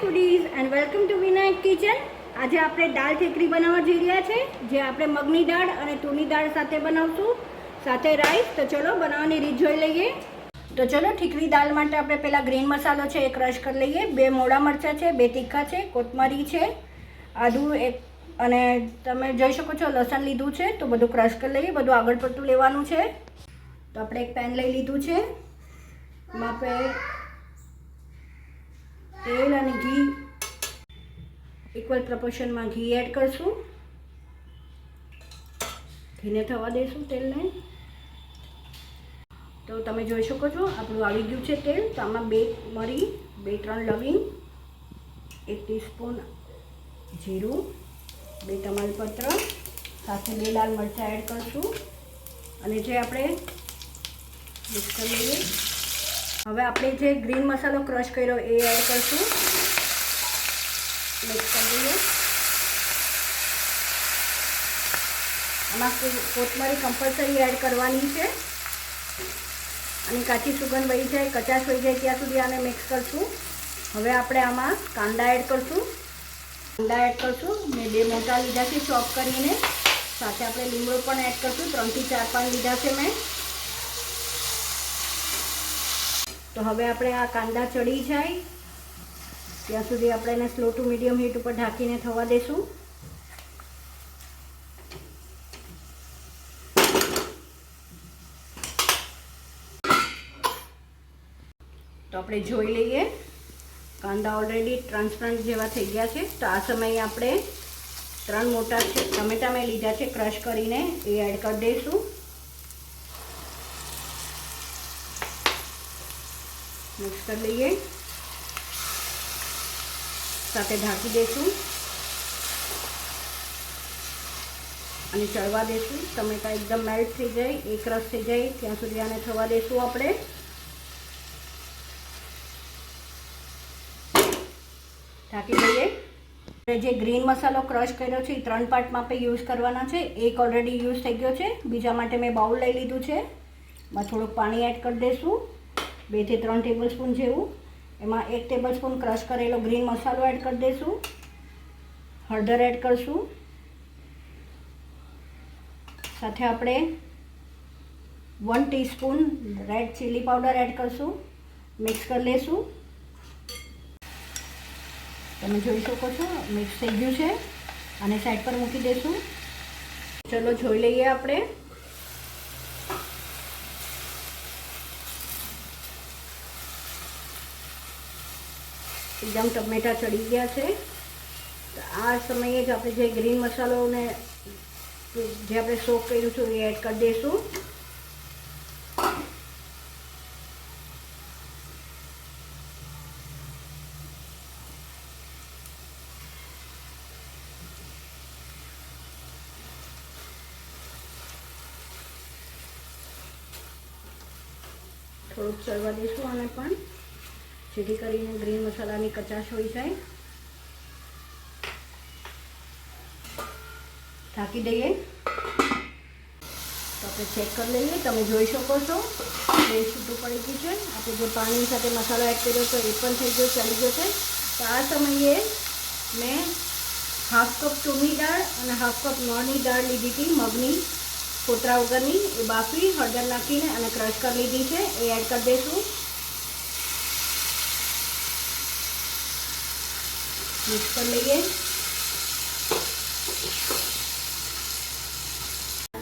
Foodies and welcome to Vinayak kitchen. આજે આપણે દાળ ઠેકરી બનાવવા જઈ રહ્યા છે, જે આપણે મગની દાળ અને તુરની દાળ સાથે બનાવશું, સાથે રાઈસ। તો ચલો બનાવવાની રીત જોઈ લઈએ। તો ચલો ઠીકરી દાળ માટે આપણે પહેલાં ગ્રીન મસાલો છે એ ક્રશ કરી લઈએ। 2 મોડા મરચાં છે, 2 તીખા છે, કોથમરી છે, આદુ એક અને તમે જોઈ શકો છો લસણ લીધું છે। તો બધું ક્રશ કરી લઈએ, બધું આગળ પડતું લેવાનું છે। તો આપણે એક પેન લઈ લીધું છે, એમાં આપણે तेल और घी इक्वल प्रपोर्शन में घी एड करशू। घी ने थवा देशू तेल ने। तो तमे जोई शको छो आपणुं आवी गयुं छे तेल। तो आमां 2 मरी, 2-3 लविंग, 1 टीस्पून जीरुं, 2 तमालपत्र, साथे 2 लाल मरचा एड करशू अने जे आपणे मिक्स कर लईए। हवे आपणे जे ग्रीन मसालो क्रश कर्यो ए एड करशू, मिक्स कर दीए। आमां कोथमरी कंपलसरी एड करवानी छे अने काची सुगंध वही जाए, कचाश वही जाए त्यां सुधी आने मिक्स करशू। हवे आपणे आमां कांदा एड करशू। कांदा एड करशू ने 2 मोटा लीधा छे चॉप करीने, साथे आपणे લીમડો पण एड करशू। 3 થી 4 पान लीधा छे मैं। तो हवे आपणे आ कांदा चढ़ी जाए त्यां सुधी आपणे एने स्लो टू मीडियम हीट पर ढांकीने थवा देशुं। तो आपणे जोई लईए कांदा ऑलरेडी ट्रांसपरंट जेवा थई गया छे। तो आ समये आपणे 3 मोटा टमेटा में लीधा छे क्रश करीने ए एड कर देशुं। मिक्स कर लीए, साथे ढांकी देशुं अने चढ़वा देशुं। टमेटा एकदम मेल्ट थई जाए, एक रस थई जाए त्यां सुधी आने थवा देशुं। आपणे ढांकी दईए। जे ग्रीन मसालो क्रश कर्यो छे 3 पार्ट में आपणे यूज करवाना छे। एक ऑलरेडी यूज थई गयो छे, बीजा माटे मैं बाउल लई लीधुं छे। एमां थोडुं पाणी एड कर देशुं, 2 થી 3 टेबलस्पून जेवू। एमां 1 टेबलस्पून क्रश करेलो ग्रीन मसालो एड कर देशुं। हळदर एड करशुं, साथे आपणे 1 teaspoon red chili powder add करशुं। मिक्स कर लेशुं। तमे जोई शको छो मिक्स थई गयुं छे अने साइड पर मूकी देशुं। चलो जोई लईए आपणे। एकदम टमेटा चढ़ी गया है। तो आ समये ज आपणे जे ग्रीन मसालो ने जे आपणे सोक कर्युं छे ए एड कर देशुं। थोड़ुंक चढ़वा देशुं आने पण, जेથી કરીને ગ્રીન મસાલાની કચાશ હોઈ જાય। ઢાંકી દઈએ। તો આપણે ચેક કરી લઈએ। તમે જોઈ શકો છો એ છૂટું પડી ગયું છે। આપણે જે પાણી સાથે મસાલો એડ કર્યો તો એ પણ થઈ ગયો, ચડી ગયો છે। તો આ સમયે મેં હાફ કપ તુરની દાળ અને હાફ કપ મોરની દાળ લીધી હતી મગની, ફોતરા વગરની, એ બાફી હળદર નાખીને અને ક્રશ કરી લીધી છે, એ એડ કરી દઈશું। मिक्स कर लीए।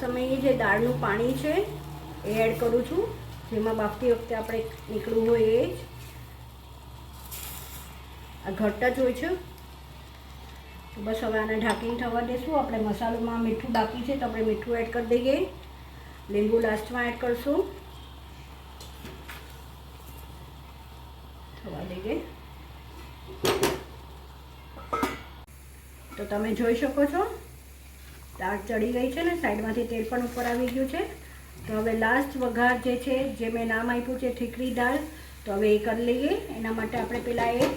समये जे दाळनुं पाणी छे ए एड करूँ छूं, जेमां बाफती वखते आपणे નીકળું હોય એ જ। आ घट ज होय छे। तो बस हवे आने ढांकीने थवा देशुं। आपणे मसालामां मीठुं बाकी छे तो आपणे मीठुं एड कर दईए। લીંબુ लास्टमां एड करशुं। थवा दईए। तो तमे जोई शको छो दाळ चढ़ी गई है ने, साइड में तेल पण ऊपर आवी गयुं छे। तो हवे लास्ट वघार जे छे, जे मैं नाम आप्युं छे ठीकरी दाळ, तो हवे ए करी लईए। एना माटे आपणे पेला एक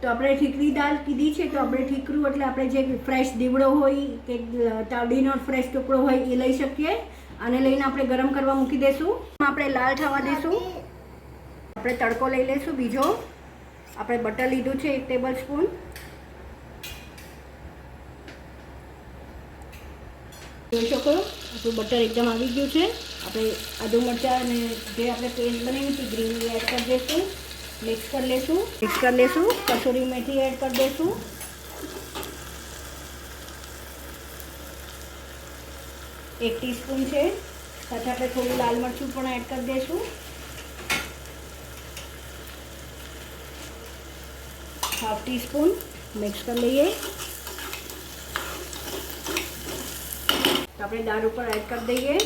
तो आपणे ठीकरी दाळ कीधी छे। तो आपणे ठीकरू एटले आपणे जे फ्रेश દીવડો होय के तावડીनो फ्रेश टुकड़ो होय ए लई शकीए। आने लईने आपणे गरम करवा मूकी देशुं। आपणे लाल थवा देशुं। આપણે તડકો લઈ લઈશું બીજો આપણે બટર લીધું છે 1 ટેબલ સ્પૂન. જોઈ શકો આપણું બટર એકદમ આવી ગયું છે. આપણે આદુ મરચાં અને જે આપણે પેસ્ટ બનાવી હતી ગ્રીન એડ કરી દઈશું. મિક્સ કરી લેશું. કસૂરી મેથી એડ કરી દઈશું. એક ટીસ્પૂન છે. સાથે આપણે થોડું લાલ મરચું પણ એડ કરી દઈશું. Half teaspoon. મિક્સ કરી લઈએ. તો આપણે દાળ ઉપર એડ કરી દઈએ.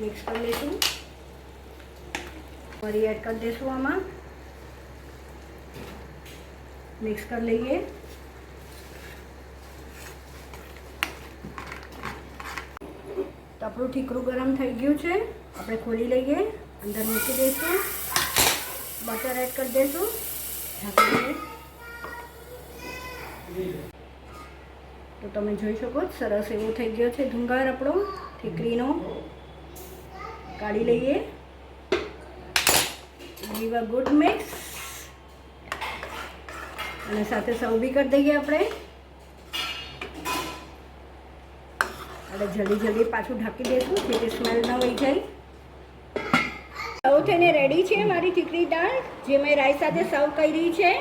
મિક્સ કરી લઈશું. ફરી એડ કરી દઈશું આમાં. મિક્સ કરી લઈએ. તો આપણું ઠીકરું ગરમ થઈ ગયું છે. આપણે ખોલી લઈએ. અંદર મૂકી દઈશું. બટર એડ કરી દઈશું. તો તમે જોઈ શકો સરસ એવો થઈ ગયો છે ધુંગાર આપણો ઠીકરીનો. કાઢી લઈએ. ગીવ અ ગુડ મિક્સ અને સાથે સર્વ બી કરી દઈએ આપણે. જલ્દી પાછું ઢાંકી દઈશું જેથી સ્મેલ ન વહી જાય. સર્વ થઈને રેડી છે મારી ઠીકરી દાળ, જે મેં રાઈસ સાથે સર્વ કરી છે.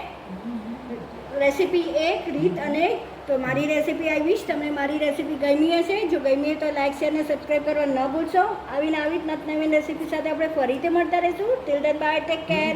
રેસીપી એક રીત અને તો મારી રેસીપી આવી જ તમને મારી રેસીપી ગમી હશે. જો ગમી હોય તો લાઈક શેર અને સબસ્ક્રાઈબ કરવા ન ભૂલશો. આવી જ નવી રેસીપી સાથે આપણે ફરીથી મળતા રહીશું. Till then by, take care.